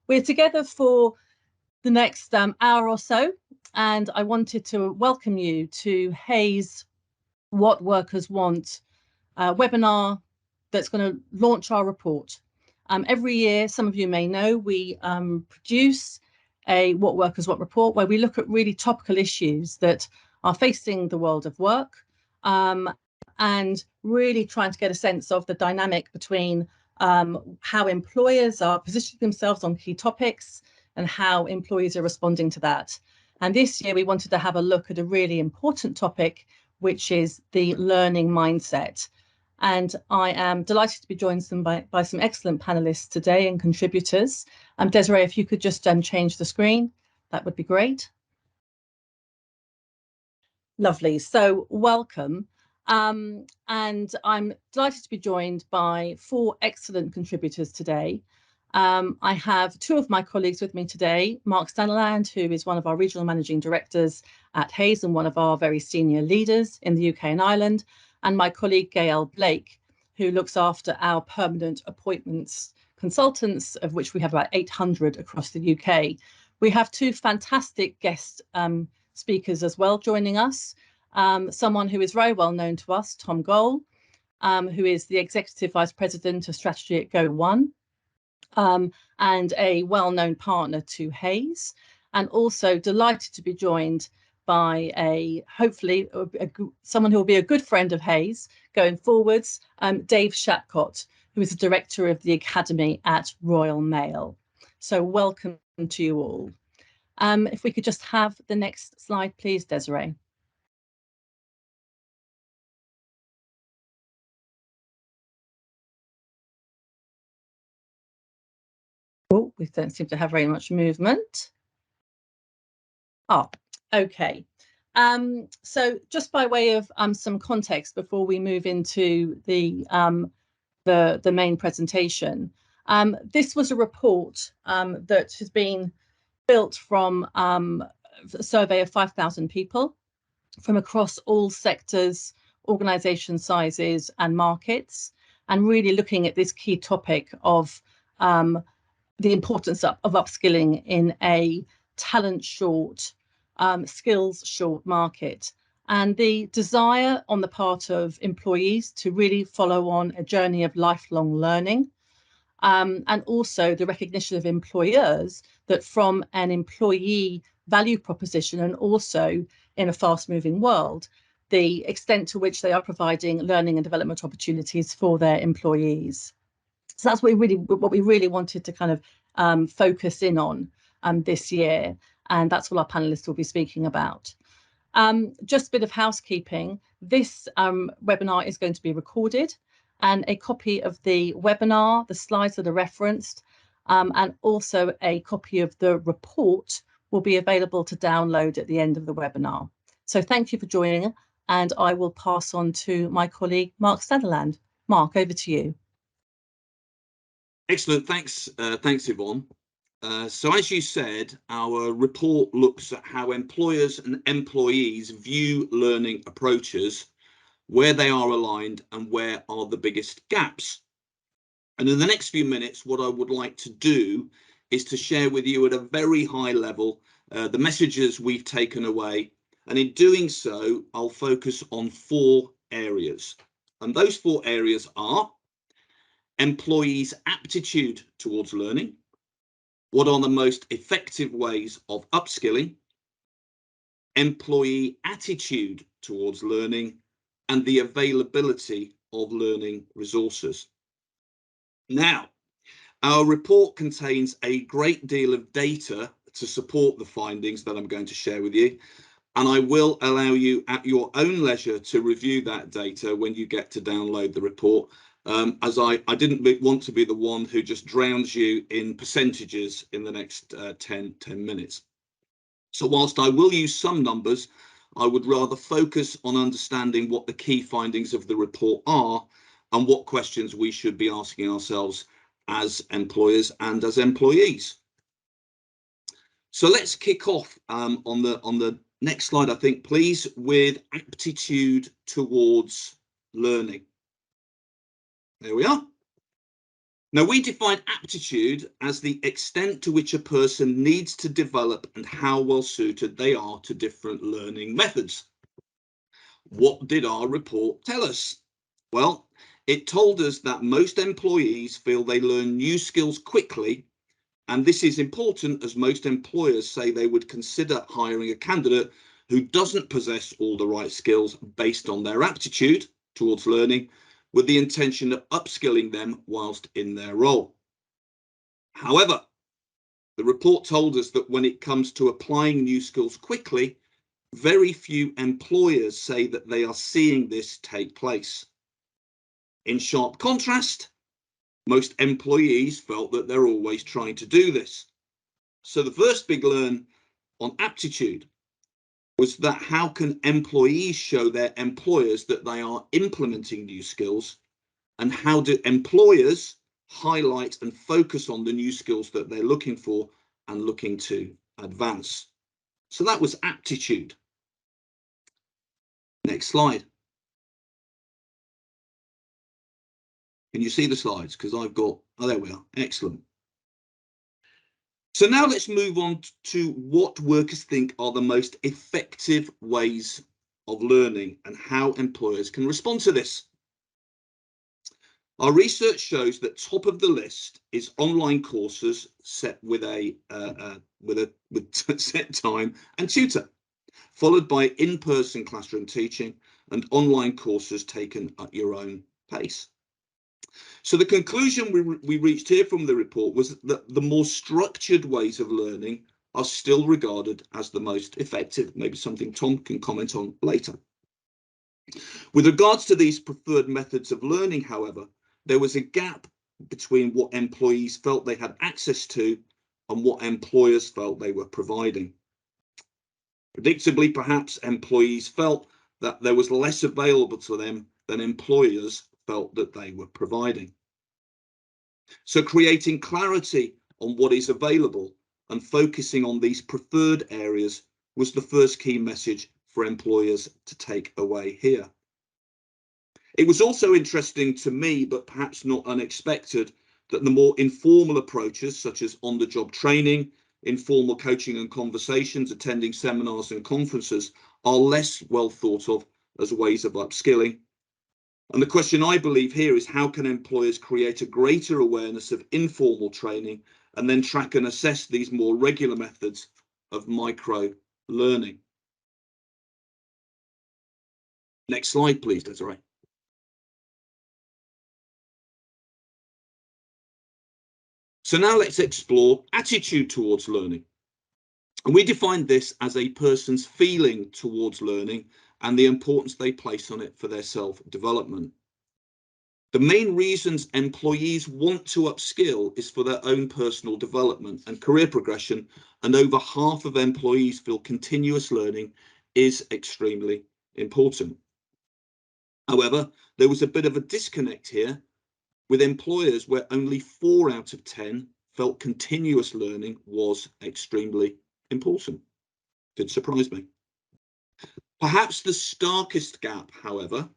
We're together for the next hour or so, and I wanted to welcome you to Hays What Workers Want webinar that's going to launch our report. Every year, some of you may know, we produce a What Workers Want report where we look at really topical issues that are facing the world of work, and really trying to get a sense of the dynamic between how employers are positioning themselves on key topics and how employees are responding to that. And this year we wanted to have a look at a really important topic, which is the learning mindset. And I am delighted to be joined by some excellent panelists today and contributors. Desiree, if you could just change the screen, that would be great. Lovely. So welcome. And I'm delighted to be joined by four excellent contributors today. I have two of my colleagues with me today, Mark Sutherland, who is one of our regional managing directors at Hays and one of our very senior leaders in the UK and Ireland, and my colleague Gail Blake, who looks after our permanent appointments consultants, of which we have about 800 across the UK. We have two fantastic guest speakers as well joining us. Someone who is very well known to us, Tom Goal, who is the Executive Vice President of Strategy at Go1, and a well-known partner to Hays, and also delighted to be joined by hopefully someone who will be a good friend of Hays going forwards, Dave Shapcott, who is the Director of the Academy at Royal Mail. So welcome to you all. If we could just have the next slide, please, Desiree. Oh, we don't seem to have very much movement. Oh, okay. So just by way of some context before we move into the main presentation, this was a report that has been built from a survey of 5,000 people from across all sectors, organisation sizes and markets, and really looking at this key topic of the importance of upskilling in a talent short, skills short market, and the desire on the part of employees to really follow on a journey of lifelong learning, and also the recognition of employers that from an employee value proposition, and also in a fast moving world, the extent to which they are providing learning and development opportunities for their employees. So that's what we really wanted to kind of focus in on this year, and that's what our panelists will be speaking about. Just a bit of housekeeping. This webinar is going to be recorded, and a copy of the webinar, the slides that are referenced, and also a copy of the report will be available to download at the end of the webinar. So thank you for joining, and I will pass on to my colleague, Mark Sutherland. Mark, over to you. Excellent, thanks Yvonne. So as you said, our report looks at how employers and employees view learning approaches, where they are aligned and where are the biggest gaps. And in the next few minutes, what I would like to do is to share with you at a very high level the messages we've taken away. And in doing so, I'll focus on four areas. And those four areas are employees' aptitude towards learning, what are the most effective ways of upskilling, employee attitude towards learning, and the availability of learning resources. Now, our report contains a great deal of data to support the findings that I'm going to share with you, and I will allow you at your own leisure to review that data when you get to download the report, as I didn't want to be the one who just drowns you in percentages in the next 10 minutes. So whilst I will use some numbers, I would rather focus on understanding what the key findings of the report are and what questions we should be asking ourselves as employers and as employees. So let's kick off on the next slide, I think, please, with aptitude towards learning. There we are. Now, we define aptitude as the extent to which a person needs to develop and how well suited they are to different learning methods. What did our report tell us? Well, it told us that most employees feel they learn new skills quickly, and this is important as most employers say they would consider hiring a candidate who doesn't possess all the right skills based on their aptitude towards learning, with the intention of upskilling them whilst in their role. However, the report told us that when it comes to applying new skills quickly, very few employers say that they are seeing this take place. In sharp contrast, most employees felt that they're always trying to do this. So the first big learn on aptitude was that how can employees show their employers that they are implementing new skills, and how do employers highlight and focus on the new skills that they're looking for and looking to advance. So that was aptitude. Next slide. Can you see the slides? Because I've got, oh, there we are. Excellent. So now let's move on to what workers think are the most effective ways of learning and how employers can respond to this. Our research shows that top of the list is online courses set with set time and tutor, followed by in-person classroom teaching and online courses taken at your own pace. So the conclusion we reached here from the report was that the more structured ways of learning are still regarded as the most effective, maybe something Tom can comment on later. With regards to these preferred methods of learning, however, there was a gap between what employees felt they had access to and what employers felt they were providing. Predictably, perhaps employees felt that there was less available to them than employers felt that they were providing. So creating clarity on what is available and focusing on these preferred areas was the first key message for employers to take away here. It was also interesting to me, but perhaps not unexpected, that the more informal approaches, such as on-the-job training, informal coaching and conversations, attending seminars and conferences, are less well thought of as ways of upskilling. And the question I believe here is, how can employers create a greater awareness of informal training and then track and assess these more regular methods of micro learning? Next slide, please, Desiree. So now let's explore attitude towards learning. And we define this as a person's feeling towards learning and the importance they place on it for their self-development. The main reasons employees want to upskill is for their own personal development and career progression, and over half of employees feel continuous learning is extremely important. However, there was a bit of a disconnect here with employers where only 4 out of 10 felt continuous learning was extremely important. Did surprise me. Perhaps the starkest gap, however,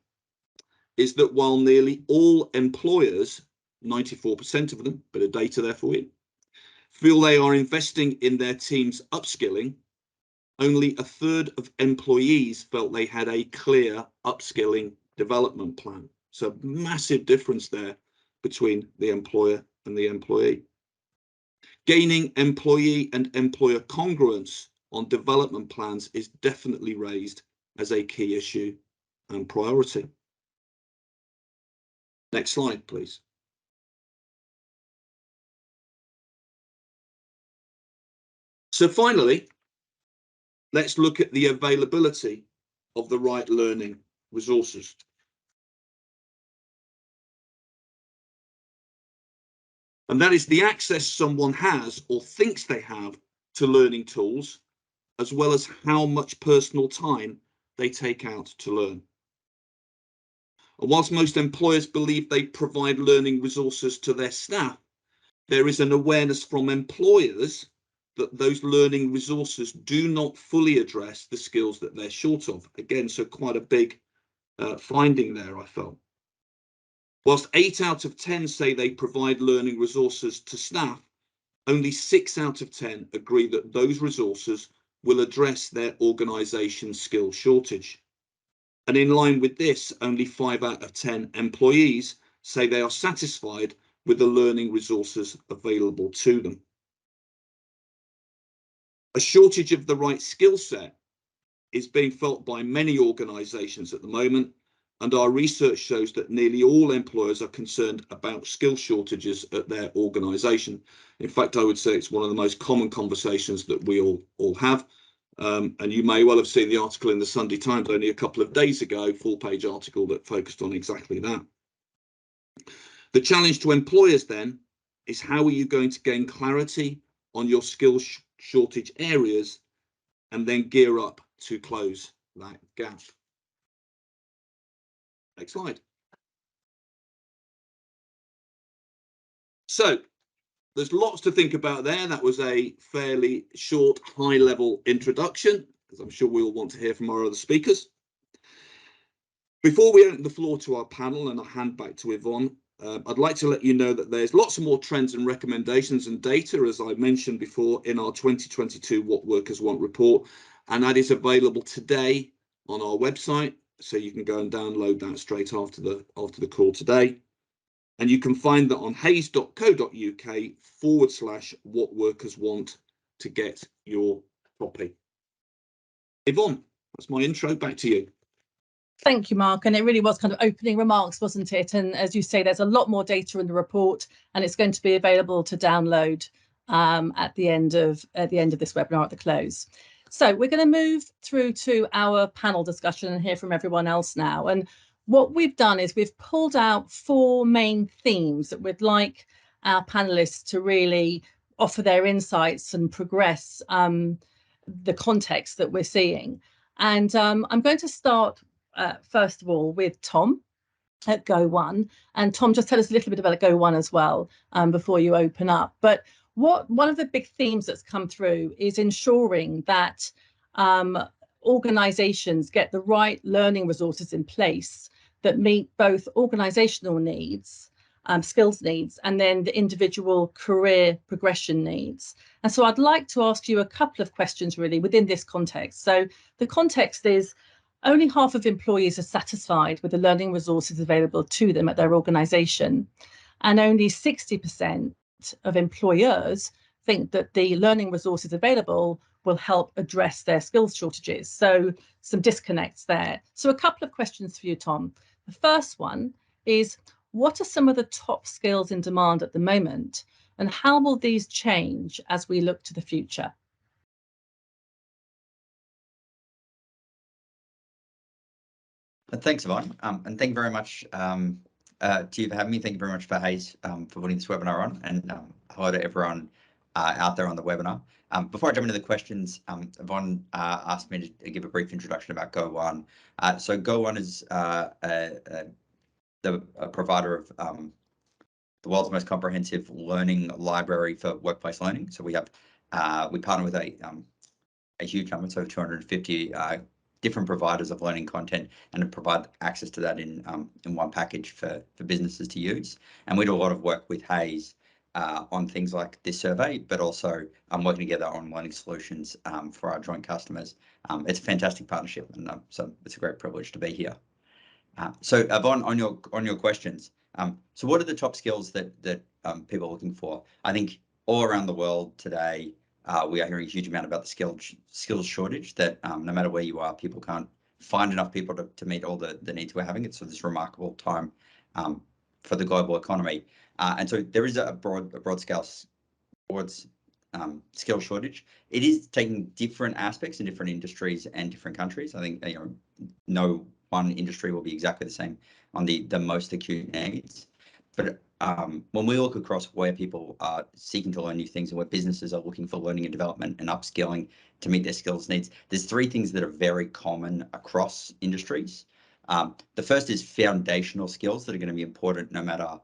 is that while nearly all employers, 94% of them, bit of data there for you, feel they are investing in their team's upskilling, only a third of employees felt they had a clear upskilling development plan. So massive difference there between the employer and the employee. Gaining employee and employer congruence on development plans is definitely raised as a key issue and priority. Next slide, please. So finally, let's look at the availability of the right learning resources. And that is the access someone has or thinks they have to learning tools, as well as how much personal time they take out to learn. And whilst most employers believe they provide learning resources to their staff, there is an awareness from employers that those learning resources do not fully address the skills that they're short of. Again, so quite a big finding there, I felt. Whilst 8 out of 10 say they provide learning resources to staff, only 6 out of 10 agree that those resources will address their organisation's skill shortage. And in line with this, only 5 out of 10 employees say they are satisfied with the learning resources available to them. A shortage of the right skill set is being felt by many organisations at the moment, and our research shows that nearly all employers are concerned about skill shortages at their organisation. In fact, I would say it's one of the most common conversations that we all have. And you may well have seen the article in the Sunday Times only a couple of days ago, full-page article that focused on exactly that. The challenge to employers then is, how are you going to gain clarity on your skill shortage areas and then gear up to close that gap? Next slide. So there's lots to think about there. That was a fairly short, high-level introduction, as I'm sure we'll want to hear from our other speakers. Before we open the floor to our panel and I hand back to Yvonne, I'd like to let you know that there's lots of more trends and recommendations and data, as I mentioned before, in our 2022 What Workers Want report, and that is available today on our website, so you can go and download that straight after the call today. And you can find that on hays.co.uk/what workers want to get your copy. Yvonne, that's my intro. Back to you. Thank you, Mark. And it really was kind of opening remarks, wasn't it? And as you say, there's a lot more data in the report, and it's going to be available to download at the end of this webinar at the close. So we're going to move through to our panel discussion and hear from everyone else now. And what we've done is we've pulled out 4 main themes that we'd like our panelists to really offer their insights and progress the context that we're seeing. And I'm going to start first of all with Tom at Go1. And Tom, just tell us a little bit about Go1 as well before you open up. But one of the big themes that's come through is ensuring that organisations get the right learning resources in place that meet both organisational needs, skills needs, and then the individual career progression needs. And so I'd like to ask you a couple of questions really within this context. So the context is, only half of employees are satisfied with the learning resources available to them at their organisation, and only 60% of employers think that the learning resources available will help address their skills shortages. So some disconnects there. So a couple of questions for you, Tom. The first one is, what are some of the top skills in demand at the moment, and how will these change as we look to the future? Thanks, Yvonne, and thank you very much to you for having me. Thank you very much for Hays for putting this webinar on, and hello to everyone out there on the webinar. Before I jump into the questions, Yvonne asked me to give a brief introduction about Go1. So Go1 is a provider of the world's most comprehensive learning library for workplace learning. So we partner with a huge number, so 250 different providers of learning content, and provide access to that in one package for businesses to use. And we do a lot of work with Hays on things like this survey, but also working together on learning solutions for our joint customers. It's a fantastic partnership, and so it's a great privilege to be here. So Yvonne, on your questions, so what are the top skills that people are looking for? I think all around the world today, we are hearing a huge amount about the skills shortage, that no matter where you are, people can't find enough people to meet all the needs we're having. It's this remarkable time for the global economy. And so there is a broad scale skill shortage. It is taking different aspects in different industries and different countries. I think no one industry will be exactly the same on the most acute needs. But when we look across where people are seeking to learn new things and where businesses are looking for learning and development and upskilling to meet their skills needs, there's 3 things that are very common across industries. The first is foundational skills that are going to be important no matter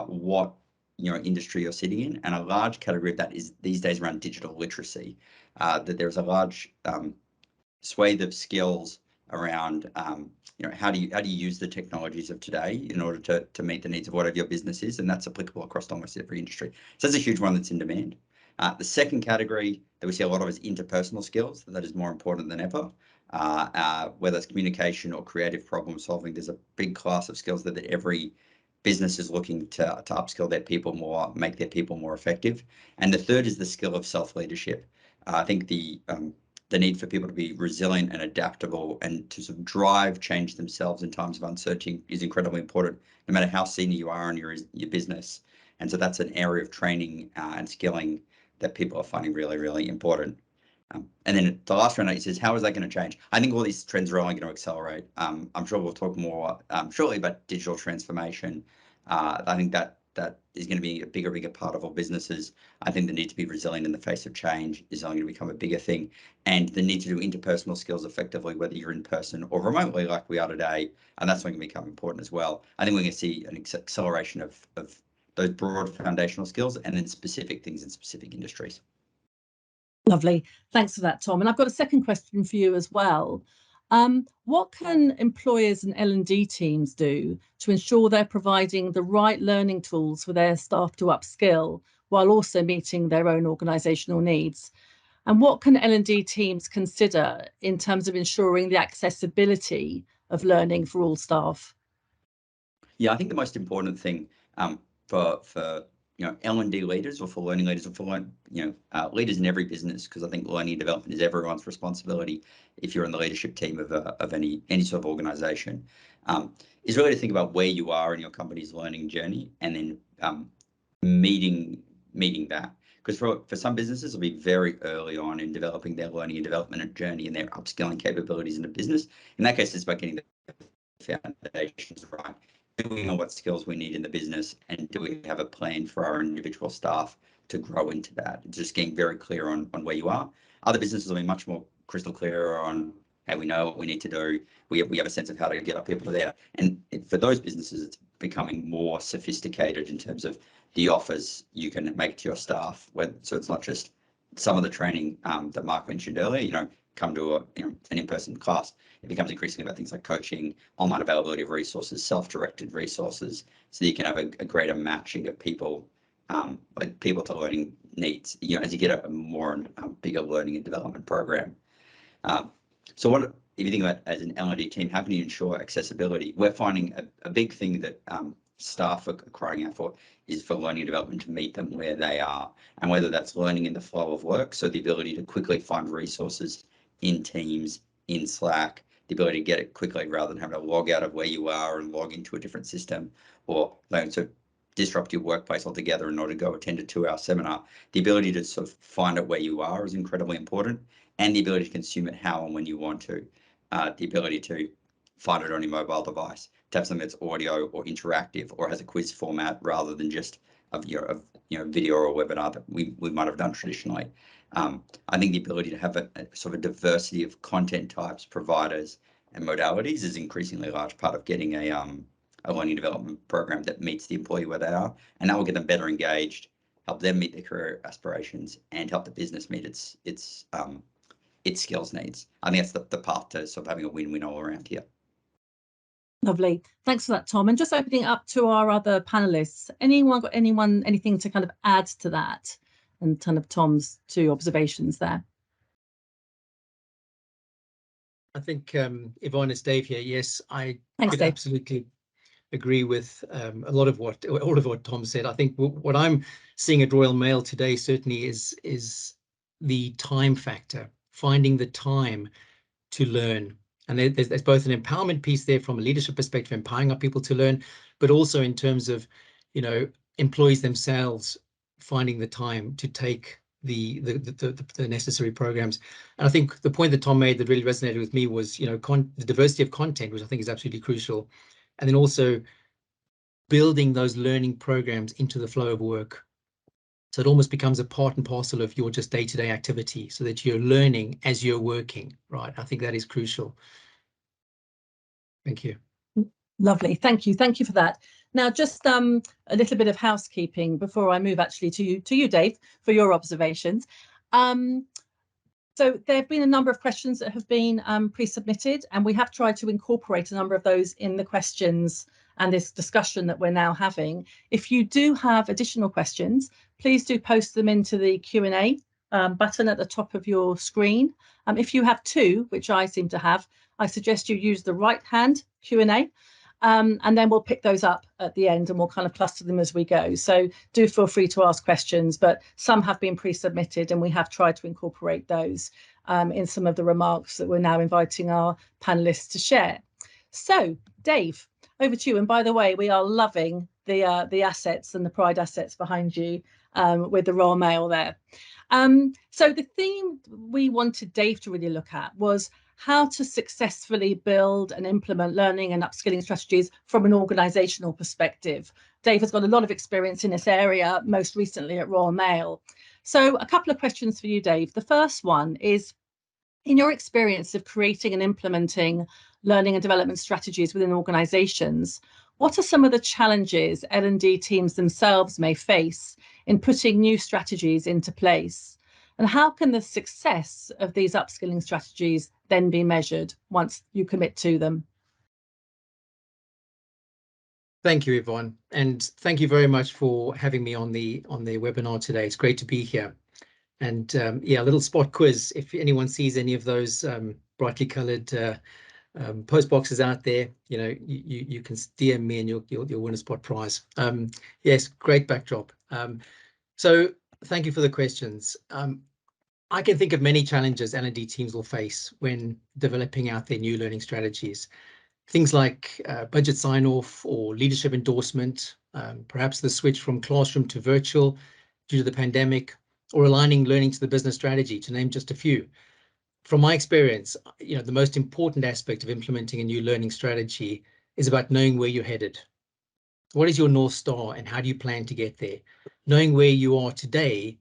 what industry you're sitting in, and a large category of that is these days around digital literacy. That there's a large swathe of skills around how do you use the technologies of today in order to meet the needs of whatever your business is, and that's applicable across almost every industry. So that's a huge one that's in demand. The second category that we see a lot of is interpersonal skills. That is more important than ever. Whether it's communication or creative problem solving, there's a big class of skills that every business is looking to upskill their people more, make their people more effective. And the third is the skill of self-leadership. I think the need for people to be resilient and adaptable and to sort of drive change themselves in times of uncertainty is incredibly important, no matter how senior you are in your business. And so that's an area of training and skilling that people are finding really, really important. And then the last one is how is that going to change? I think all these trends are only going to accelerate. I'm sure we'll talk more shortly about digital transformation. I think that is going to be a bigger part of all businesses. I think the need to be resilient in the face of change is only going to become a bigger thing. And the need to do interpersonal skills effectively, whether you're in person or remotely like we are today, and that's going to become important as well. I think we're going to see an acceleration of those broad foundational skills and then specific things in specific industries. Lovely. Thanks for that, Tom. And I've got a second question for you as well. What can employers and L&D teams do to ensure they're providing the right learning tools for their staff to upskill while also meeting their own organisational needs? And what can L&D teams consider in terms of ensuring the accessibility of learning for all staff? Yeah, I think the most important thing for L&D leaders or for learning leaders or for leaders in every business, because I think learning and development is everyone's responsibility if you're in the leadership team of any sort of organization, is really to think about where you are in your company's learning journey and then meeting that. Because for some businesses, it'll be very early on in developing their learning and development journey and their upskilling capabilities in a business. In that case, it's about getting the foundations right. Do we know what skills we need in the business, and do we have a plan for our individual staff to grow into that? Just getting very clear on where you are. Other businesses will be much more crystal clear on how we know what we need to do. We have a sense of how to get our people there. And for those businesses, it's becoming more sophisticated in terms of the offers you can make to your staff. So it's not just some of the training that Mark mentioned earlier, come to an in-person class. It becomes increasingly about things like coaching, online availability of resources, self-directed resources, so that you can have a greater matching of people, people to learning needs, as you get a more bigger learning and development program. So what, if you think about as an L&D team, how can you ensure accessibility? We're finding a big thing that staff are crying out for is for learning and development to meet them where they are, and whether that's learning in the flow of work, so the ability to quickly find resources in Teams, in Slack, the ability to get it quickly rather than having to log out of where you are and log into a different system, or learn to disrupt your workplace altogether in order to go attend a 2-hour seminar. The ability to sort of find it where you are is incredibly important, and the ability to consume it how and when you want to. The ability to find it on your mobile device, to have something that's audio or interactive or has a quiz format rather than just a video or a webinar that we might have done traditionally. I think the ability to have a sort of a diversity of content types, providers, and modalities is increasingly a large part of getting a learning development program that meets the employee where they are, and that will get them better engaged, help them meet their career aspirations, and help the business meet its skills needs. I think that's the path to sort of having a win-win all around here. Lovely. Thanks for that, Tom. And just opening up to our other panelists, anything to kind of add to that and kind of Tom's 2 observations there? I think Yvonne, it's Dave here. Yes, I Thanks, could Dave. absolutely agree with all of what Tom said. I think what I'm seeing at Royal Mail today certainly is the time factor, finding the time to learn. And there's both an empowerment piece there from a leadership perspective, empowering our people to learn, but also in terms of, employees themselves finding the time to take the necessary programs. And I think the point that Tom made that really resonated with me was, the diversity of content, which I think is absolutely crucial. And then also building those learning programs into the flow of work. So it almost becomes a part and parcel of your just day-to-day activity, so that you're learning as you're working, right? I think that is crucial. Thank you. Lovely. Thank you. Thank you for that. Now, just a little bit of housekeeping before I move actually to you, Dave, for your observations. So there have been a number of questions that have been pre-submitted, and we have tried to incorporate a number of those in the questions and this discussion that we're now having. If you do have additional questions, please do post them into the Q&A button at the top of your screen. If you have two, which I seem to have, I suggest you use the right hand Q&A. And then we'll pick those up at the end and we'll kind of cluster them as we go. So do feel free to ask questions, but some have been pre-submitted and we have tried to incorporate those in some of the remarks that we're now inviting our panelists to share. So Dave, over to you. And by the way, we are loving the assets and the Pride assets behind you with the Royal Mail there. So the theme we wanted Dave to really look at was how to successfully build and implement learning and upskilling strategies from an organisational perspective. Dave has got a lot of experience in this area, most recently at Royal Mail. So a couple of questions for you, Dave. The first one is, in your experience of creating and implementing learning and development strategies within organisations, what are some of the challenges L&D teams themselves may face in putting new strategies into place? And how can the success of these upskilling strategies then be measured once you commit to them? Thank you, Yvonne, and thank you very much for having me on the webinar today. It's great to be here. And yeah, a little spot quiz. If anyone sees any of those brightly coloured post boxes out there, you know, you can DM me and you'll win a spot prize. Yes, great backdrop. So thank you for the questions. I can think of many challenges L&D teams will face when developing out their new learning strategies. Things like budget sign-off or leadership endorsement, perhaps the switch from classroom to virtual due to the pandemic, or aligning learning to the business strategy, to name just a few. From my experience, you know, the most important aspect of implementing a new learning strategy is about knowing where you're headed. What is your North Star and how do you plan to get there? Knowing where you are today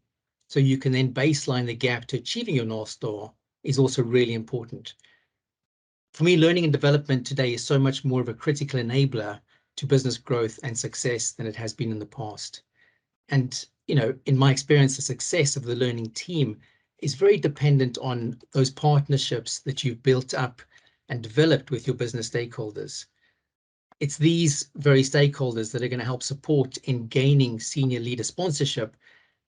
so you can then baseline the gap to achieving your North Star is also really important. For me, learning and development today is so much more of a critical enabler to business growth and success than it has been in the past. And, you know, in my experience, the success of the learning team is very dependent on those partnerships that you've built up and developed with your business stakeholders. It's these very stakeholders that are going to help support in gaining senior leader sponsorship.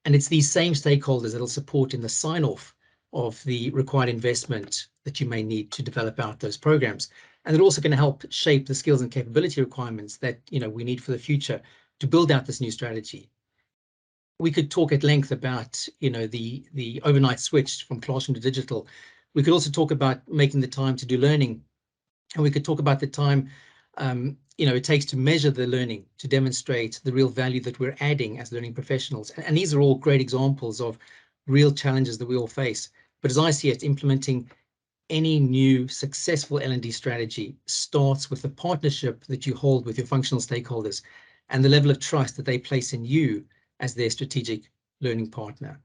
And it's these same stakeholders that will support in the sign-off of the required investment that you may need to develop out those programs. And they're also going to help shape the skills and capability requirements that, you know, we need for the future to build out this new strategy. We could talk at length about, you know, the overnight switch from classroom to digital. We could also talk about making the time to do learning. And we could talk about the time you know, it takes to measure the learning, to demonstrate the real value that we're adding as learning professionals. And these are all great examples of real challenges that we all face. But as I see it, implementing any new successful L&D strategy starts with the partnership that you hold with your functional stakeholders and the level of trust that they place in you as their strategic learning partner.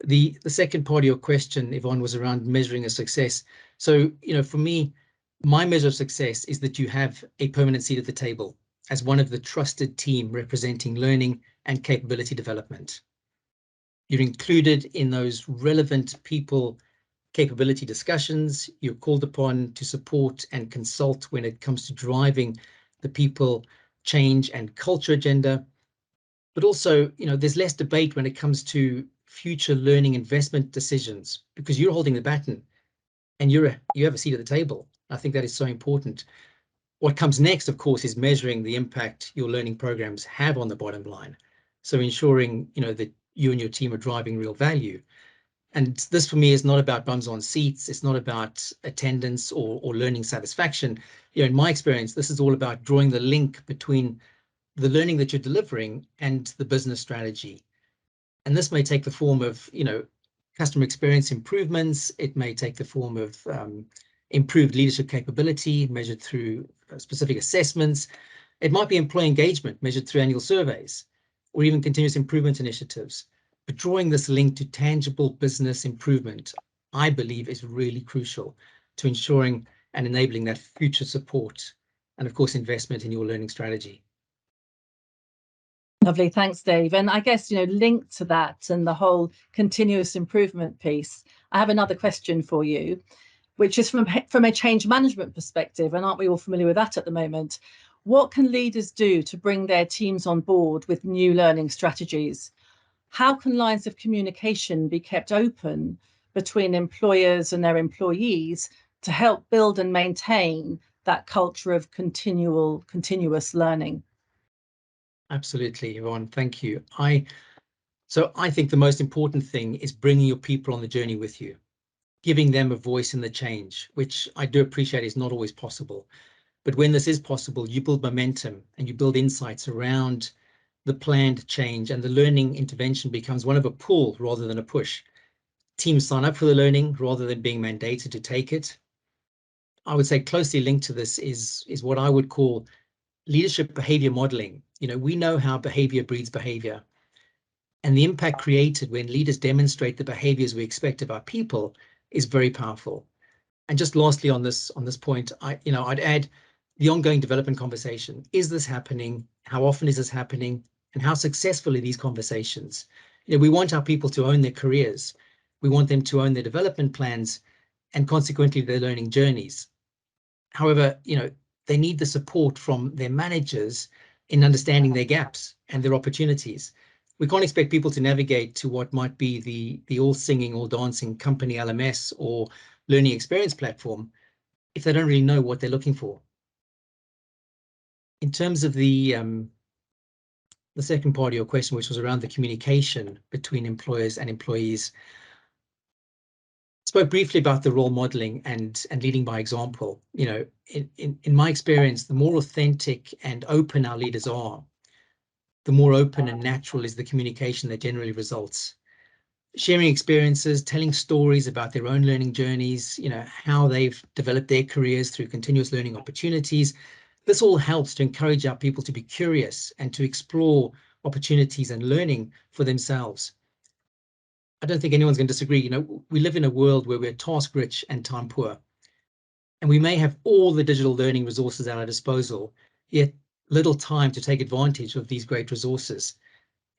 The second part of your question, Yvonne, was around measuring a success. So, you know, for me, my measure of success is that you have a permanent seat at the table as one of the trusted team representing learning and capability development. You're included in those relevant people capability discussions. You're called upon to support and consult when it comes to driving the people change and culture agenda. But also, you know, there's less debate when it comes to future learning investment decisions because you're holding the baton and you have a seat at the table. I think that is so important. What comes next, of course, is measuring the impact your learning programs have on the bottom line. So ensuring, you know, that you and your team are driving real value. And this for me is not about bums on seats. It's not about attendance or learning satisfaction. You know, in my experience, this is all about drawing the link between the learning that you're delivering and the business strategy. And this may take the form of, you know, customer experience improvements. It may take the form of improved leadership capability measured through specific assessments. It might be employee engagement measured through annual surveys or even continuous improvement initiatives. But drawing this link to tangible business improvement, I believe, is really crucial to ensuring and enabling that future support and, of course, investment in your learning strategy. Lovely, thanks, Dave. And I guess, linked to that and the whole continuous improvement piece, I have another question for you, which is from a change management perspective, and aren't we all familiar with that at the moment? What can leaders do to bring their teams on board with new learning strategies? How can lines of communication be kept open between employers and their employees to help build and maintain that culture of continuous learning? Absolutely, Yvonne, thank you. So I think the most important thing is bringing your people on the journey with you, giving them a voice in the change, which I do appreciate is not always possible. But when this is possible, you build momentum and you build insights around the planned change, and the learning intervention becomes one of a pull rather than a push. Teams sign up for the learning rather than being mandated to take it. I would say closely linked to this is what I would call leadership behavior modeling. We know how behavior breeds behavior, and the impact created when leaders demonstrate the behaviors we expect of our people is very powerful. And just lastly on this point, I'd add the ongoing development conversation. Is this happening? How often is this happening? And how successful are these conversations? We want our people to own their careers. We want them to own their development plans and consequently their learning journeys. However, they need the support from their managers in understanding their gaps and their opportunities. We can't expect people to navigate to what might be the all singing, all dancing company LMS or learning experience platform if they don't really know what they're looking for. In terms of the second part of your question, which was around the communication between employers and employees, spoke briefly about the role modeling and leading by example. In my experience, the more authentic and open our leaders are, the more open and natural is the communication that generally results. Sharing experiences, telling stories about their own learning journeys, how they've developed their careers through continuous learning opportunities. This all helps to encourage our people to be curious and to explore opportunities and learning for themselves. I don't think anyone's going to disagree. We live in a world where we're task rich and time poor, and we may have all the digital learning resources at our disposal, yet little time to take advantage of these great resources.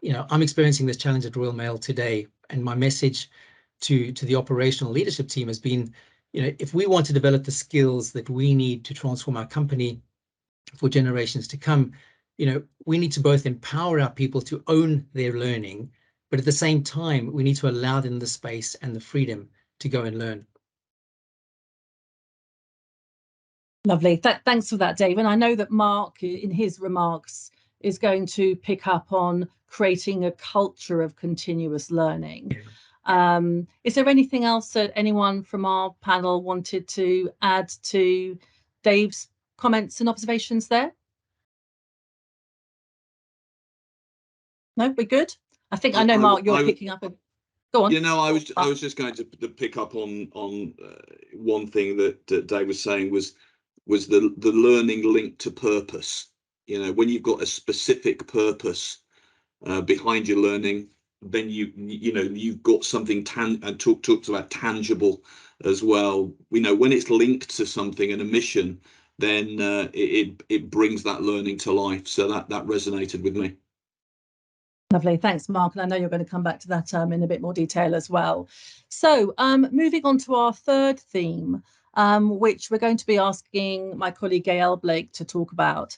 I'm experiencing this challenge at Royal Mail today, and my message to the operational leadership team has been, if we want to develop the skills that we need to transform our company for generations to come, we need to both empower our people to own their learning, but at the same time, we need to allow them the space and the freedom to go and learn. Lovely. Thanks for that, Dave. And I know that Mark, in his remarks, is going to pick up on creating a culture of continuous learning. Is there anything else that anyone from our panel wanted to add to Dave's comments and observations there? No, we're good. I know, Mark, you're picking up. Go on. I was just going to pick up on one thing that Dave was saying was the learning linked to purpose. When you've got a specific purpose behind your learning, then you've got something talked about tangible as well. When it's linked to something and a mission, then it brings that learning to life. So that resonated with me. Lovely, thanks, Mark. And I know you're going to come back to that in a bit more detail as well. So moving on to our third theme, which we're going to be asking my colleague Gaelle Blake to talk about.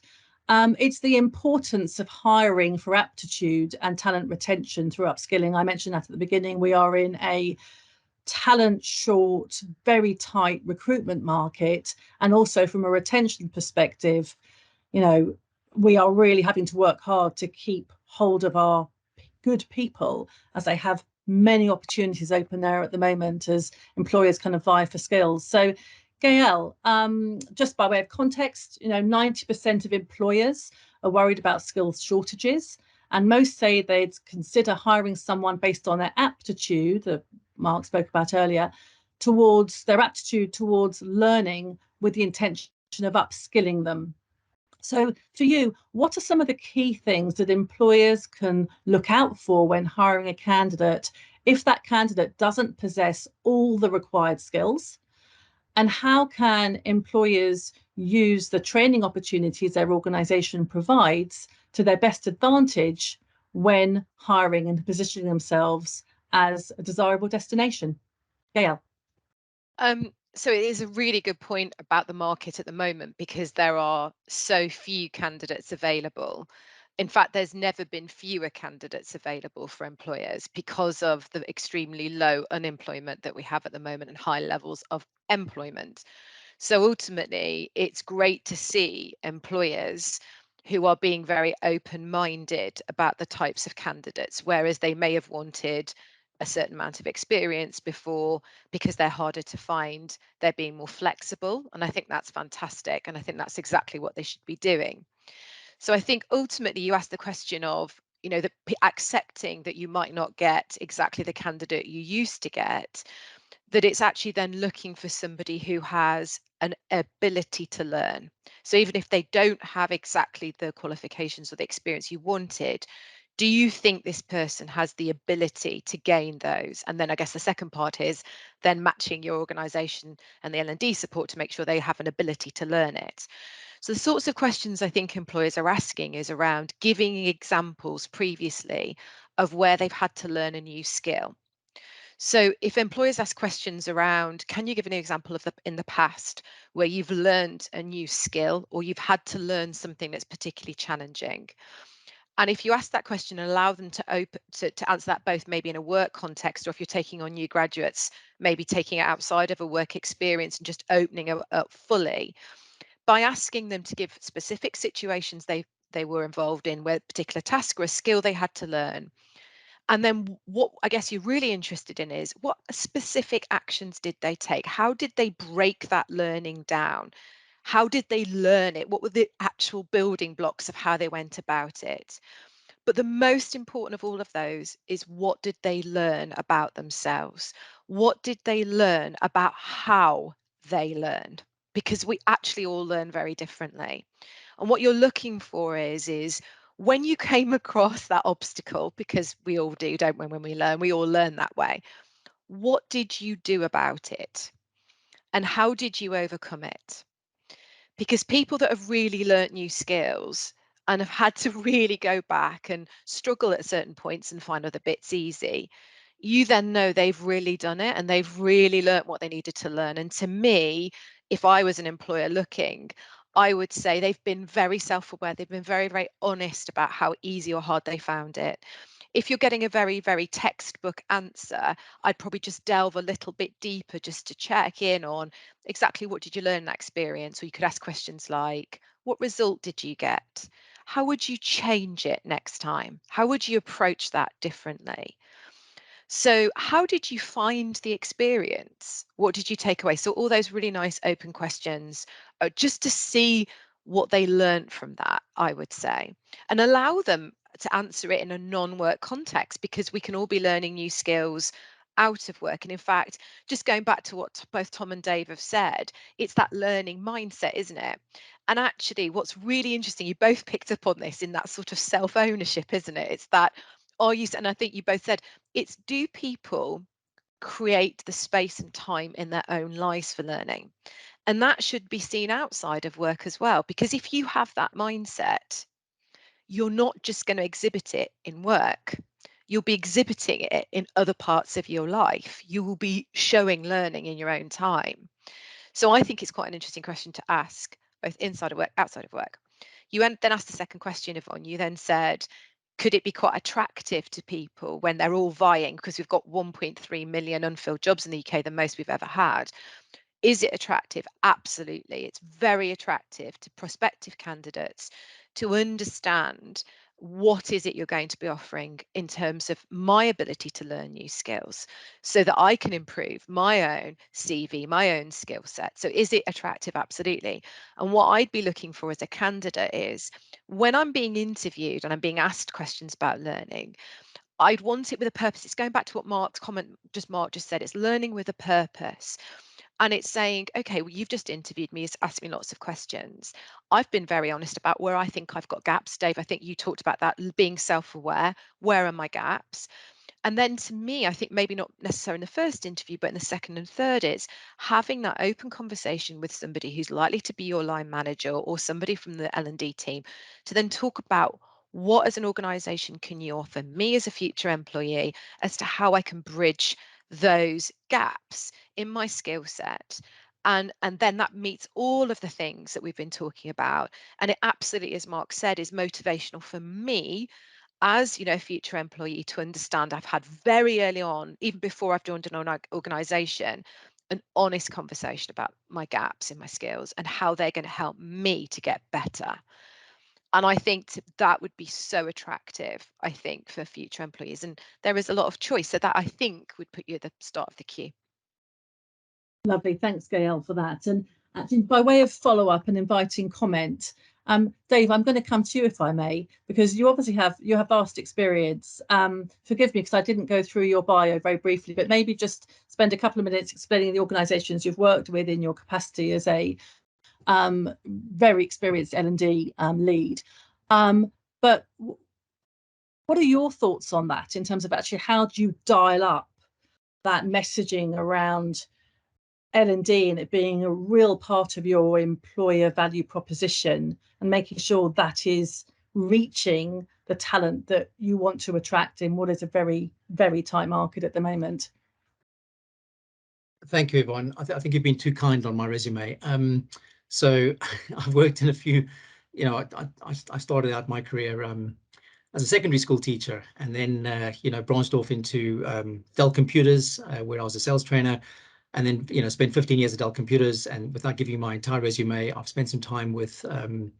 It's the importance of hiring for aptitude and talent retention through upskilling. I mentioned that at the beginning. We are in a talent short, very tight recruitment market. And also from a retention perspective, we are really having to work hard to keep hold of our good people, as they have many opportunities open there at the moment as employers kind of vie for skills. So Gaelle, just by way of context, 90% of employers are worried about skills shortages, and most say they'd consider hiring someone based on their aptitude, that Mark spoke about earlier, towards their aptitude towards learning with the intention of upskilling them. So for you, what are some of the key things that employers can look out for when hiring a candidate if that candidate doesn't possess all the required skills? And how can employers use the training opportunities their organisation provides to their best advantage when hiring and positioning themselves as a desirable destination. Gail. So it is a really good point about the market at the moment, because there are so few candidates available. In fact, there's never been fewer candidates available for employers because of the extremely low unemployment that we have at the moment and high levels of employment. So ultimately, it's great to see employers who are being very open-minded about the types of candidates, whereas they may have wanted a certain amount of experience before, because they're harder to find, they're being more flexible. And I think that's fantastic. And I think that's exactly what they should be doing. So I think ultimately you ask the question of, you know, accepting that you might not get exactly the candidate you used to get, that it's actually then looking for somebody who has an ability to learn. So even if they don't have exactly the qualifications or the experience you wanted, do you think this person has the ability to gain those? And then I guess the second part is then matching your organisation and the L&D support to make sure they have an ability to learn it. So the sorts of questions I think employers are asking is around giving examples previously of where they've had to learn a new skill. So if employers ask questions around, can you give an example of in the past where you've learned a new skill or you've had to learn something that's particularly challenging? And if you ask that question and allow them to answer that both maybe in a work context, or if you're taking on new graduates, maybe taking it outside of a work experience and just opening it up fully, by asking them to give specific situations they were involved in, where a particular task or a skill they had to learn. And then what I guess you're really interested in is what specific actions did they take? How did they break that learning down? How did they learn it? What were the actual building blocks of how they went about it? But the most important of all of those is, what did they learn about themselves? What did they learn about how they learned? Because we actually all learn very differently. And what you're looking for is when you came across that obstacle, because we all do, don't we, when we learn, we all learn that way. What did you do about it? And how did you overcome it? Because people that have really learnt new skills and have had to really go back and struggle at certain points and find other bits easy, you then know they've really done it and they've really learnt what they needed to learn. And to me, if I was an employer looking, I would say they've been very self-aware. They've been very, very honest about how easy or hard they found it. If you're getting a very, very textbook answer, I'd probably just delve a little bit deeper just to check in on exactly what did you learn in that experience. Or you could ask questions like, what result did you get? How would you change it next time? How would you approach that differently? So how did you find the experience? What did you take away? So all those really nice open questions, just to see what they learned from that, I would say, and allow them to answer it in a non-work context, because we can all be learning new skills out of work. And in fact, just going back to what both Tom and Dave have said, it's that learning mindset, isn't it? And actually, what's really interesting, you both picked up on this in that sort of self-ownership, isn't it? It's that, and I think you both said, it's, do people create the space and time in their own lives for learning? And that should be seen outside of work as well, because if you have that mindset, you're not just going to exhibit it in work. You'll be exhibiting it in other parts of your life. You will be showing learning in your own time. So I think it's quite an interesting question to ask, both inside of work, outside of work. You then asked the second question, Yvonne. You then said, could it be quite attractive to people when they're all vying, because we've got 1.3 million unfilled jobs in the UK, the most we've ever had? Is it attractive? Absolutely. It's very attractive to prospective candidates to understand what is it you're going to be offering in terms of my ability to learn new skills, so that I can improve my own CV, my own skill set. So is it attractive? Absolutely. And what I'd be looking for as a candidate is, when I'm being interviewed and I'm being asked questions about learning, I'd want it with a purpose. It's going back to what Mark just said, it's learning with a purpose. And it's saying, okay, well, you've just interviewed me, asked me lots of questions. I've been very honest about where I think I've got gaps. Dave, I think you talked about that, being self-aware. Where are my gaps? And then to me, I think maybe not necessarily in the first interview, but in the second and third, is having that open conversation with somebody who's likely to be your line manager or somebody from the L&D team, to then talk about what as an organisation can you offer me as a future employee as to how I can bridge those gaps in my skill set? And then that meets all of the things that we've been talking about. And it absolutely, as Mark said, is motivational for me as, you know, a future employee to understand I've had very early on, even before I've joined an organisation, an honest conversation about my gaps in my skills and how they're going to help me to get better. And I think that would be so attractive, I think, for future employees. And there is a lot of choice. So that, I think, would put you at the start of the queue. Lovely. Thanks, Gail, for that. And actually, by way of follow-up and inviting comment, Dave, I'm going to come to you, if I may, because you obviously have vast experience. Forgive me, because I didn't go through your bio very briefly, but maybe just spend a couple of minutes explaining the organisations you've worked with in your capacity as a very experienced L&D lead. But what are your thoughts on that in terms of actually how do you dial up that messaging around L&D and it being a real part of your employer value proposition and making sure that is reaching the talent that you want to attract in what is a very, very tight market at the moment? Thank you, Yvonne. I think you've been too kind on my resume. So I've worked in a few, you know, I started out my career as a secondary school teacher, and then, you know, branched off into Dell Computers, where I was a sales trainer. And then, you know, spent 15 years at Dell Computers, and without giving you my entire resume, I've spent some time with in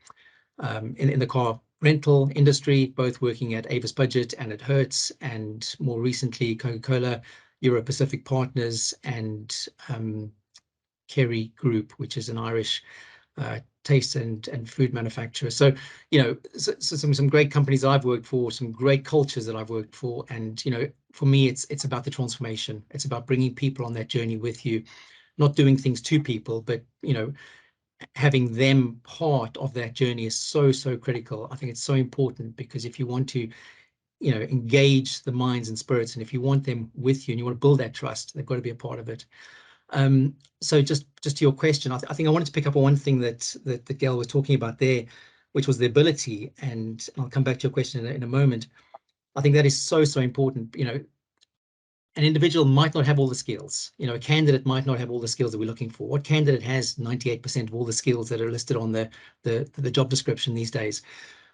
the car rental industry, both working at Avis Budget and at Hertz, and more recently Coca-Cola, Euro Pacific Partners, and Kerry Group, which is an Irish taste and food manufacturer. So, you know, some great companies I've worked for, some great cultures that I've worked for, and, you know, for me, it's about the transformation. It's about bringing people on that journey with you, not doing things to people, but, you know, having them part of that journey is so critical. I think it's so important, because if you want to, you know, engage the minds and spirits, and if you want them with you and you want to build that trust, they've got to be a part of it. So just to your question, I think I wanted to pick up on one thing that Gail was talking about there, which was the ability, and I'll come back to your question in a moment. I think that is so important. You know, an individual might not have all the skills. You know, a candidate might not have all the skills that we're looking for. What candidate has 98% of all the skills that are listed on the job description these days?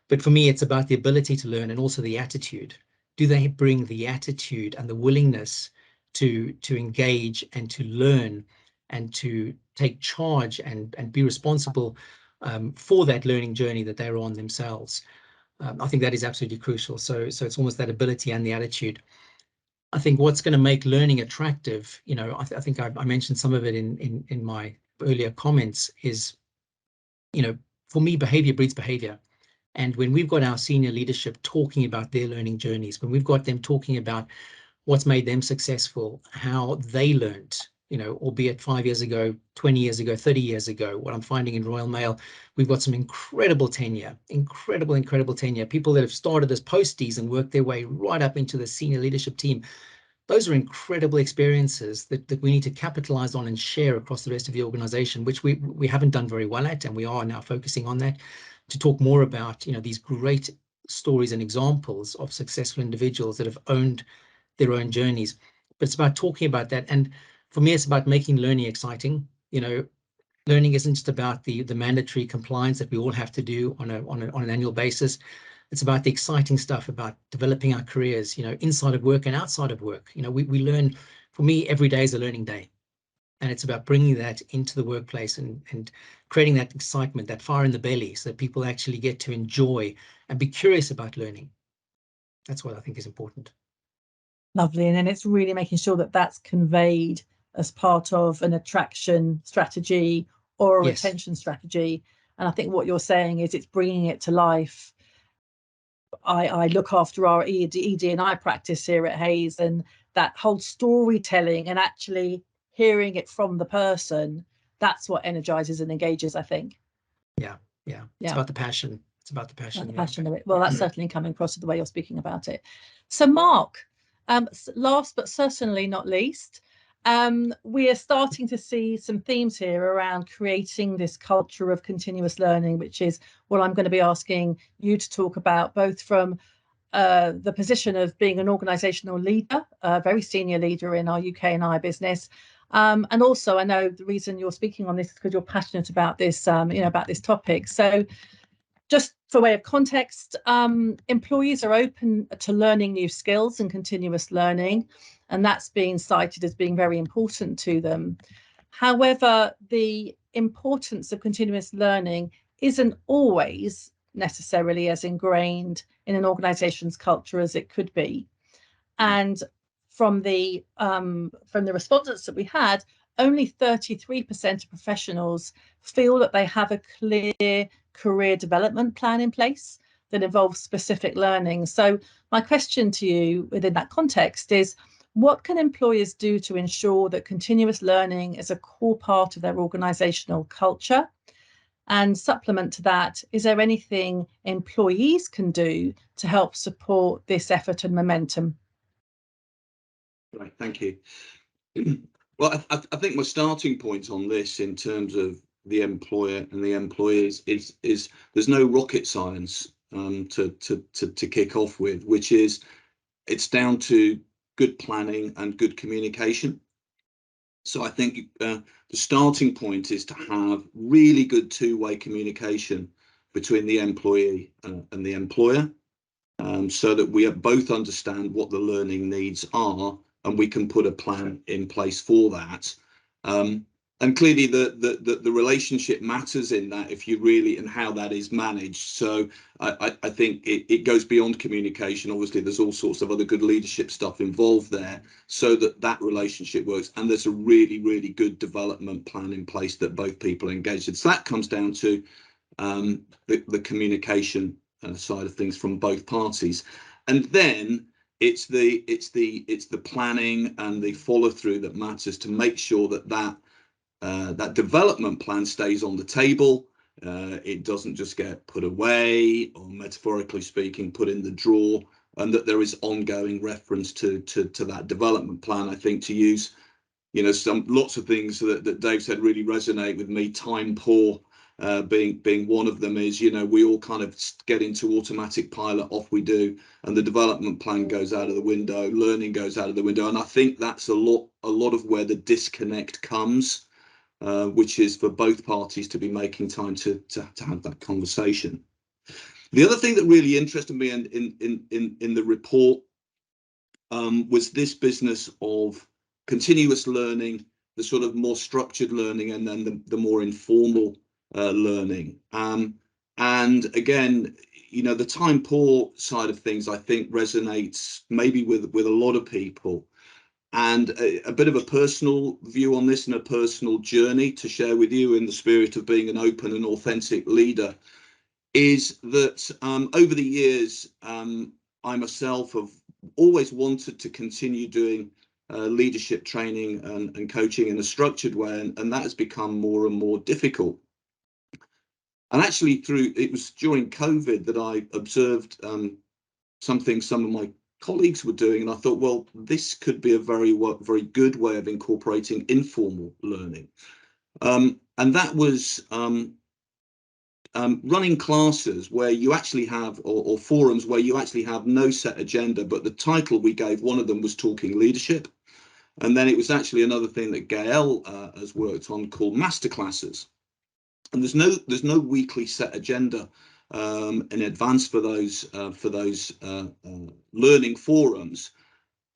But for me, it's about the ability to learn and also the attitude. Do they bring the attitude and the willingness to engage and to learn and to take charge and be responsible for that learning journey that they're on themselves? I think that is absolutely crucial. So it's almost that ability and the attitude. I think what's going to make learning attractive, you know, I think I mentioned some of it in my earlier comments, is, you know, for me, behavior breeds behavior. And when we've got our senior leadership talking about their learning journeys, when we've got them talking about what's made them successful, how they learned, you know, albeit 5 years ago, 20 years ago, 30 years ago, what I'm finding in Royal Mail, we've got some incredible tenure, incredible tenure, people that have started as posties and worked their way right up into the senior leadership team. Those are incredible experiences that we need to capitalize on and share across the rest of the organization, which we haven't done very well at, and we are now focusing on that, to talk more about, you know, these great stories and examples of successful individuals that have owned their own journeys. But it's about talking about that. And for me, it's about making learning exciting. You know, learning isn't just about the mandatory compliance that we all have to do on an annual basis. It's about the exciting stuff, about developing our careers, you know, inside of work and outside of work. You know, we learn. For me, every day is a learning day. And it's about bringing that into the workplace and creating that excitement, that fire in the belly, so that people actually get to enjoy and be curious about learning. That's what I think is important. Lovely. And then it's really making sure that that's conveyed as part of an attraction strategy or a Yes. retention strategy. And I think what you're saying is it's bringing it to life. I look after our ED&I practice here at Hays, and that whole storytelling and actually hearing it from the person, that's what energizes and engages, I think. Yeah. It's about the passion. It's about the passion. The passion of it. Well, that's certainly coming across the way you're speaking about it. So, Mark, last but certainly not least, we are starting to see some themes here around creating this culture of continuous learning, which is what I'm going to be asking you to talk about, both from the position of being an organisational leader, a very senior leader in our UK and I business. And also, I know the reason you're speaking on this is because you're passionate about this, about this topic. So just for way of context, employees are open to learning new skills and continuous learning, and that's being cited as being very important to them. However, the importance of continuous learning isn't always necessarily as ingrained in an organization's culture as it could be. And from the respondents that we had, only 33% of professionals feel that they have a clear career development plan in place that involves specific learning. So my question to you within that context is, what can employers do to ensure that continuous learning is a core part of their organizational culture? And supplement to that, is there anything employees can do to help support this effort and momentum? Right, thank you. Well, I think my starting point on this in terms of the employer and the employees is there's no rocket science to kick off with, which is it's down to good planning and good communication. So I think the starting point is to have really good two-way communication between the employee and the employer, so that we both understand what the learning needs are and we can put a plan in place for that. And clearly the relationship matters in that, if you really, and how that is managed. So I think it goes beyond communication. Obviously, there's all sorts of other good leadership stuff involved there, so that relationship works. And there's a really, really good development plan in place that both people are engaged in. So that comes down to the communication side of things from both parties. And then it's the planning and the follow through that matters to make sure that development plan stays on the table. It doesn't just get put away, or metaphorically speaking, put in the drawer, and that there is ongoing reference to that development plan. I think, to use, lots of things that Dave said really resonate with me. Time poor being one of them is, we all kind of get into automatic pilot, off we do, and the development plan goes out of the window, learning goes out of the window. And I think that's a lot of where the disconnect comes. Which is for both parties to be making time to have that conversation. The other thing that really interested me in the report was this business of continuous learning, the sort of more structured learning, and then the more informal learning. And again, the time poor side of things, I think, resonates maybe with a lot of people. And a bit of a personal view on this and a personal journey to share with you, in the spirit of being an open and authentic leader, is that over the years, I myself have always wanted to continue doing leadership training and coaching in a structured way, and that has become more and more difficult. And actually, it was during COVID that I observed something some of my colleagues were doing, and I thought, well, this could be a very good way of incorporating informal learning, and that was running classes where you actually have, or forums where you actually have no set agenda, but the title we gave one of them was Talking Leadership, and then it was actually another thing that Gael has worked on called Masterclasses, and there's no weekly set agenda in advance for those learning forums,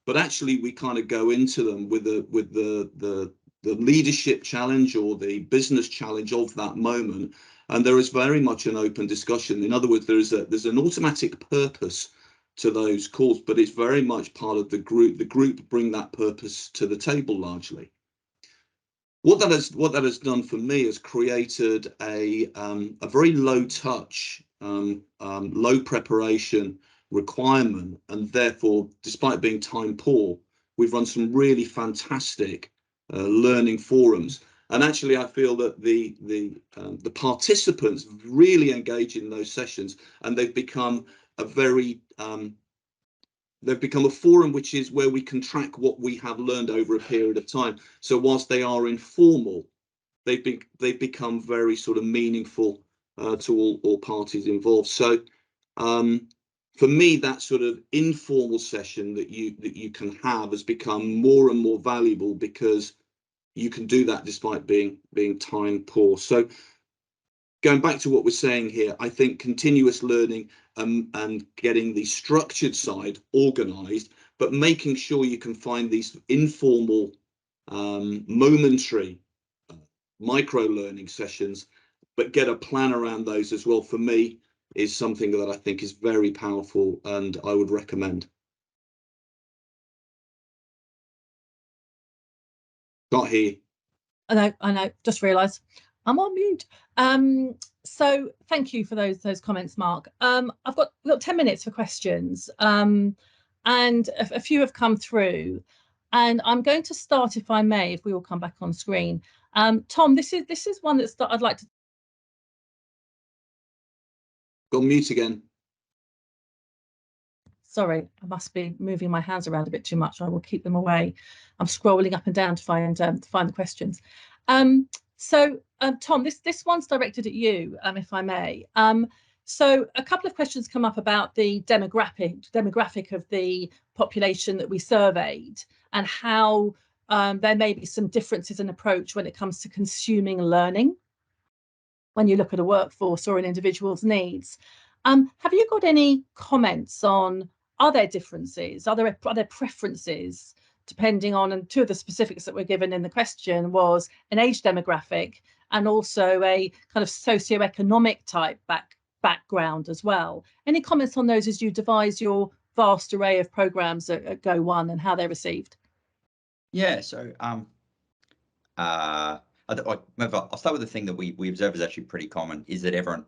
but actually we kind of go into them with the leadership challenge or the business challenge of that moment, and there is very much an open discussion. In other words, there's an automatic purpose to those calls, but it's very much part of the group. The group bring that purpose to the table largely. What that has done for me is created a very low touch, low preparation requirement, and therefore, despite being time poor, we've run some really fantastic learning forums. And actually, I feel that the participants really engage in those sessions, and they've become a very they've become a forum which is where we can track what we have learned over a period of time. So whilst they are informal, they've become very sort of meaningful to all parties involved. So for me, that sort of informal session that you can have has become more and more valuable, because you can do that despite being time poor. So going back to what we're saying here, I think continuous learning and getting the structured side organized, but making sure you can find these informal, momentary micro learning sessions, but get a plan around those as well, for me, is something that I think is very powerful and I would recommend. Got here. I know, just realised I'm on mute. So thank you for those comments, Mark. We've got 10 minutes for questions, and a few have come through, and I'm going to start, if I may, if we all come back on screen. Tom, this is one that I'd like to. Got mute again. Sorry, I must be moving my hands around a bit too much. I will keep them away. I'm scrolling up and down to find the questions. So Tom, this one's directed at you, if I may. So a couple of questions come up about the demographic of the population that we surveyed, and how there may be some differences in approach when it comes to consuming learning when you look at a workforce or an individual's needs. Have you got any comments on, are there differences? Are there preferences, depending on, and two of the specifics that were given in the question was an age demographic and also a kind of socioeconomic type background as well. Any comments on those as you devise your vast array of programs at Go One and how they're received? Yeah, so I'll start with the thing that we observe is actually pretty common, is that everyone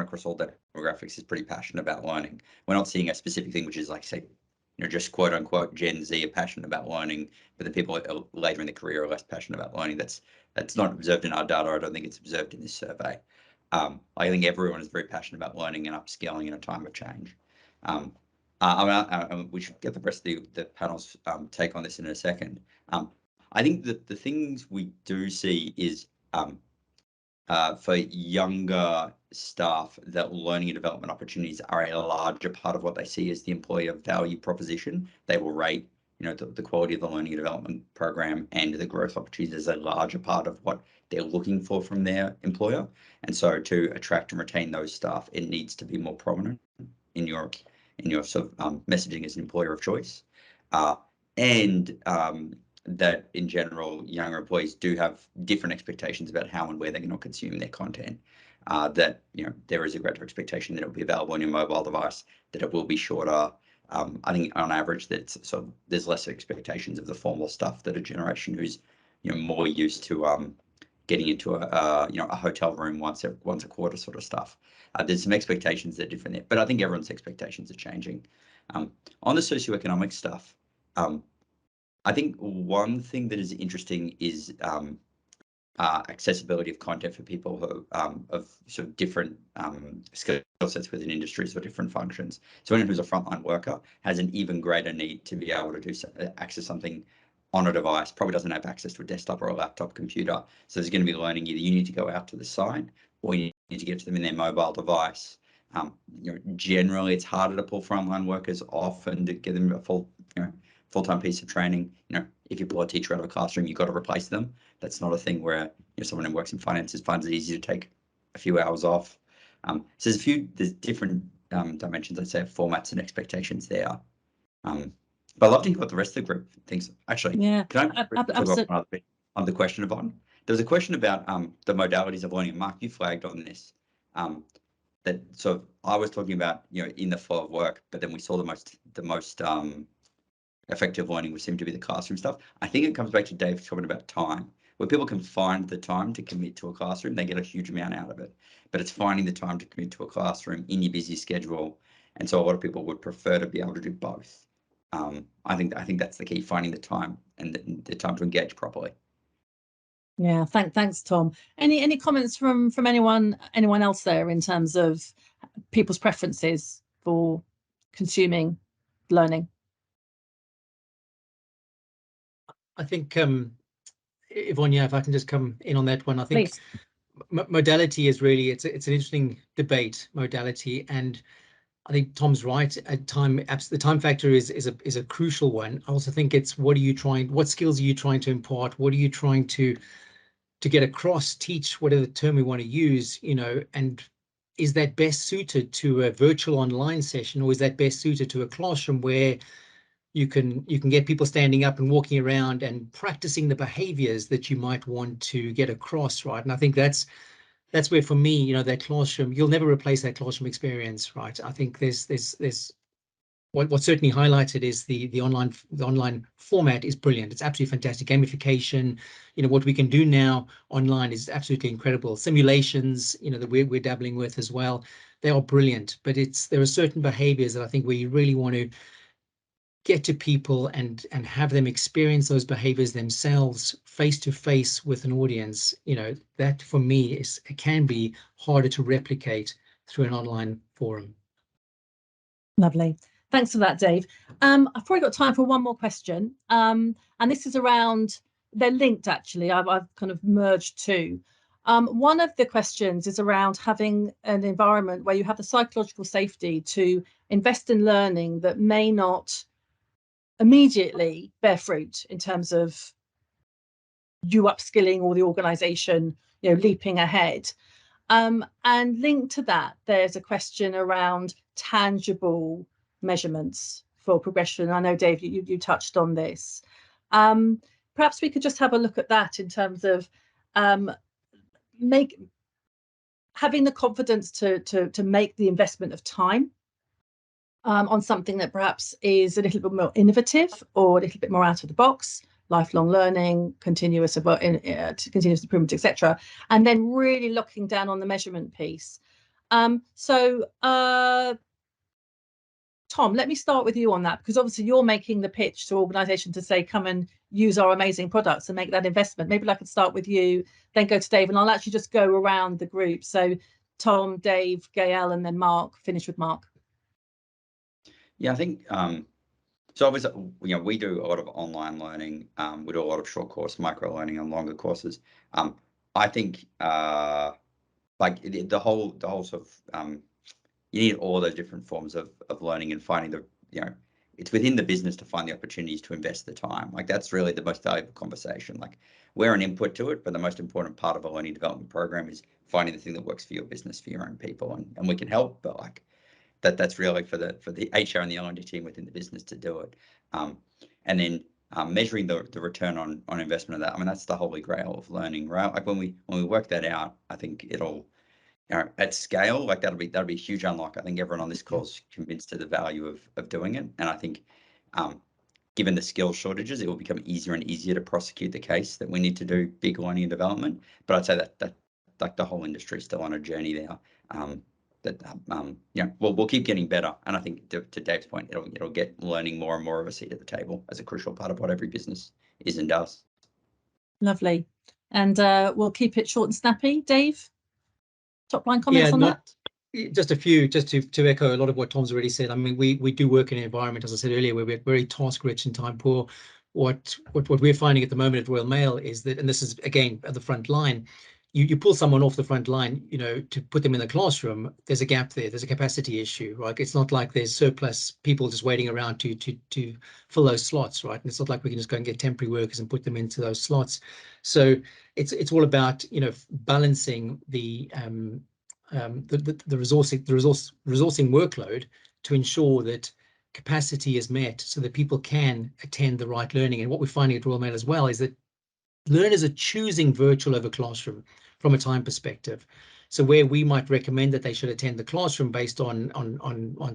across all demographics is pretty passionate about learning. We're not seeing a specific thing which is like, say, just quote unquote Gen Z are passionate about learning, but the people later in the career are less passionate about learning. That's not observed in our data. I don't think it's observed in this survey. I think everyone is very passionate about learning and upskilling in a time of change. We should get the rest of the panel's take on this in a second. I think that the things we do see is for younger staff, that learning and development opportunities are a larger part of what they see as the employer value proposition. They will rate, the quality of the learning and development program and the growth opportunities as a larger part of what they're looking for from their employer. And so to attract and retain those staff, it needs to be more prominent in your sort of messaging as an employer of choice. That in general, younger employees do have different expectations about how and where they're going to consume their content. That there is a greater expectation that it will be available on your mobile device, that it will be shorter. I think on average that there's less expectations of the formal stuff that a generation who's more used to getting into a hotel room once a quarter sort of stuff. There's some expectations that are different there, but I think everyone's expectations are changing. On the socioeconomic stuff, I think one thing that is interesting is accessibility of content for people who of sort of different skill sets within industries or different functions. So anyone who's a frontline worker has an even greater need to be able to access something on a device, probably doesn't have access to a desktop or a laptop computer. So there's going to be learning, either you need to go out to the site or you need to get to them in their mobile device. Generally, it's harder to pull frontline workers off and to give them a full-time piece of training. If you pull a teacher out of a classroom, you've got to replace them. That's not a thing where someone who works in finances finds it easy to take a few hours off. So there's different dimensions, I'd say, of formats and expectations there. But I'd love to hear what the rest of the group thinks. Actually, yeah, can I talk about one other bit on the question, Yvonne? There was a question about the modalities of learning. Mark, you flagged on this. That sort of, I was talking about, in the flow of work, but then we saw the most effective learning would seem to be the classroom stuff. I think it comes back to Dave talking about time, where people can find the time to commit to a classroom, they get a huge amount out of it. But it's finding the time to commit to a classroom in your busy schedule. And so a lot of people would prefer to be able to do both. I think that's the key, finding the time and the time to engage properly. Yeah, thanks, Tom. Any comments from anyone else there in terms of people's preferences for consuming learning? I think, Yvonne, yeah, if I can just come in on that one, I think Please. Modality is really, it's an interesting debate, modality, and I think Tom's right. At the time factor is a crucial one. I also think it's what skills are you trying to impart? What are you trying to get across, teach, whatever term we want to use, and is that best suited to a virtual online session, or is that best suited to a classroom where you can get people standing up and walking around and practicing the behaviors that you might want to get across, right? And I think that's where, for me, that classroom, you'll never replace that classroom experience, right? I think there's what certainly highlighted is the online format is brilliant. It's absolutely fantastic. Gamification, what we can do now online is absolutely incredible. Simulations, that we're dabbling with as well. They are brilliant, but there are certain behaviors that I think where you really want to get to people and have them experience those behaviors themselves face to face with an audience. That for me it can be harder to replicate through an online forum. Lovely. Thanks for that, Dave. I've probably got time for one more question. And this is around, they're linked actually. I've kind of merged two. One of the questions is around having an environment where you have the psychological safety to invest in learning that may not immediately bear fruit in terms of you upskilling or the organization, leaping ahead. And linked to that, there's a question around tangible measurements for progression. I know, Dave, you touched on this. Perhaps we could just have a look at that in terms of having the confidence to make the investment of time on something that perhaps is a little bit more innovative or a little bit more out of the box, lifelong learning, continuous improvement, etc., and then really locking down on the measurement piece. Tom, let me start with you on that, because obviously you're making the pitch to organisations to say, come and use our amazing products and make that investment. Maybe I could start with you, then go to Dave, and I'll actually just go around the group. So Tom, Dave, Gael, and then Mark, finish with Mark. Yeah, I think, so obviously, we do a lot of online learning. We do a lot of short course micro learning and longer courses. I think like the whole sort of, you need all those different forms of learning and finding it's within the business to find the opportunities to invest the time. Like that's really the most valuable conversation. Like we're an input to it, but the most important part of a learning development program is finding the thing that works for your business, for your own people, and we can help, but like that's really for the HR and the L&D team within the business to do it. And then measuring the return on investment of that. I mean, that's the holy grail of learning, right? Like when we work that out, I think it'll, at scale, like that'll be a huge unlock. I think everyone on this call is convinced of the value of doing it. And I think given the skill shortages, it will become easier and easier to prosecute the case that we need to do big learning and development. But I'd say that like the whole industry is still on a journey there. We'll keep getting better, and I think to Dave's point, it'll get learning more and more of a seat at the table as a crucial part of what every business is and does. Lovely, and we'll keep it short and snappy. Dave, top line comments on that? Just a few, just to echo a lot of what Tom's already said. I mean, we do work in an environment, as I said earlier, where we're very task rich and time poor. What we're finding at the moment at Royal Mail is that, and this is again at the front line, you pull someone off the front line, to put them in the classroom, there's a gap there. There's a capacity issue, right? It's not like there's surplus people just waiting around to fill those slots, right? And it's not like we can just go and get temporary workers and put them into those slots. So it's all about, balancing the resourcing workload to ensure that capacity is met so that people can attend the right learning. And what we're finding at Royal Mail as well is that learners are choosing virtual over classroom from a time perspective. So where we might recommend that they should attend the classroom based on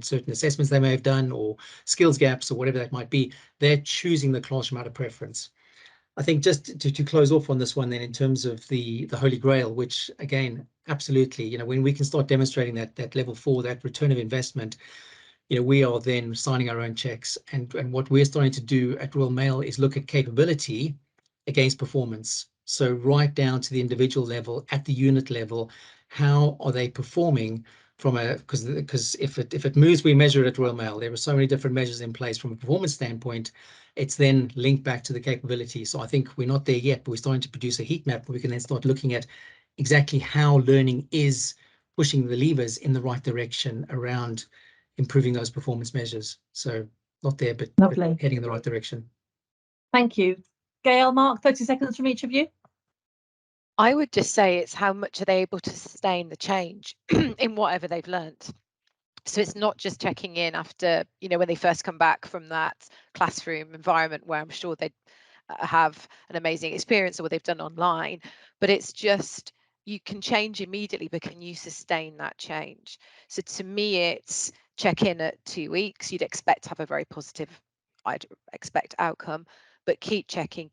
certain assessments they may have done or skills gaps or whatever that might be, they're choosing the classroom out of preference. I think just to close off on this one then, in terms of the Holy Grail, which again, absolutely, when we can start demonstrating that level 4, that return of investment, we are then signing our own checks. And what we're starting to do at Royal Mail is look at capability against performance. So right down to the individual level, at the unit level, how are they performing from a, because if it moves, we measure it at Royal Mail. There are so many different measures in place from a performance standpoint. It's then linked back to the capability. So I think we're not there yet, but we're starting to produce a heat map where we can then start looking at exactly how learning is pushing the levers in the right direction around improving those performance measures. So not there, but Lovely. heading in the right direction. Thank you. Gail, Mark, 30 seconds from each of you. I would just say it's how much are they able to sustain the change in whatever they've learnt. So it's not just checking in after, you know, when they first come back from that classroom environment where I'm sure they'd have an amazing experience or what they've done online, but it's just, you can change immediately, but can you sustain that change? So to me, it's check in at 2 weeks. You'd expect to have a very positive, I'd expect, outcome, but keep checking.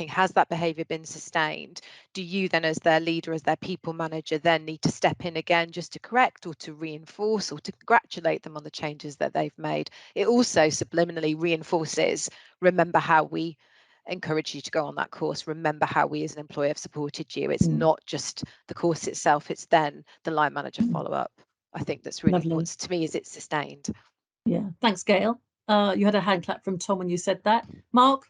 Has that behavior been sustained? Do you then, as their leader, as their people manager, then need to step in again just to correct or to reinforce or to congratulate them on the changes that they've made? It also subliminally reinforces, remember how we encourage you to go on that course. Remember how we as an employer have supported you. It's not just the course itself, it's then the line manager follow-up. I think that's really important to me, is it's sustained. Yeah, thanks, Gail. You had a hand clap from Tom when you said that. Mark,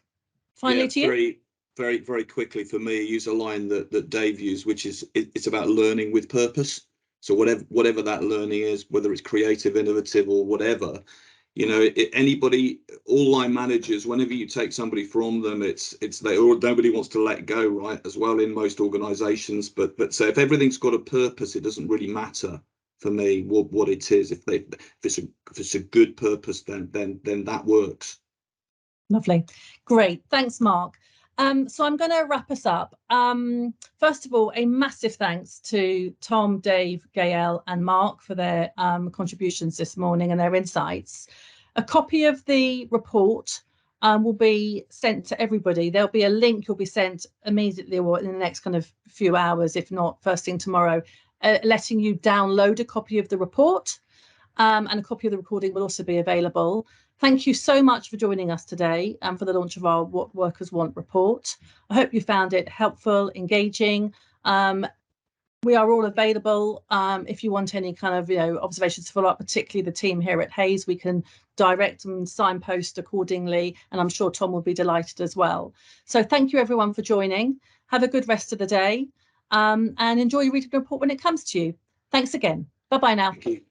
finally to you. Very quickly for me, use a line that Dave used, which is it's about learning with purpose. So whatever that learning is, whether it's creative, innovative, or whatever, you know, anybody, all line managers, whenever you take somebody from them, it's nobody wants to let go, right? As well in most organisations, but so if everything's got a purpose, it doesn't really matter for me what it is. If it's a good purpose, then that works. Lovely. Great. Thanks, Mark. So I'm going to wrap us up. First of all, a massive thanks to Tom, Dave, Gael and Mark for their contributions this morning and their insights. A copy of the report will be sent to everybody. There'll be a link, you'll be sent immediately or in the next kind of few hours, if not first thing tomorrow, letting you download a copy of the report. And a copy of the recording will also be available. Thank you so much for joining us today and for the launch of our What Workers Want report. I hope you found it helpful, engaging. We are all available if you want any kind of observations to follow up, particularly the team here at Hays. We can direct and signpost accordingly, and I'm sure Tom will be delighted as well. So thank you everyone for joining. Have a good rest of the day and enjoy reading the report when it comes to you. Thanks again. Bye-bye now. Thank you.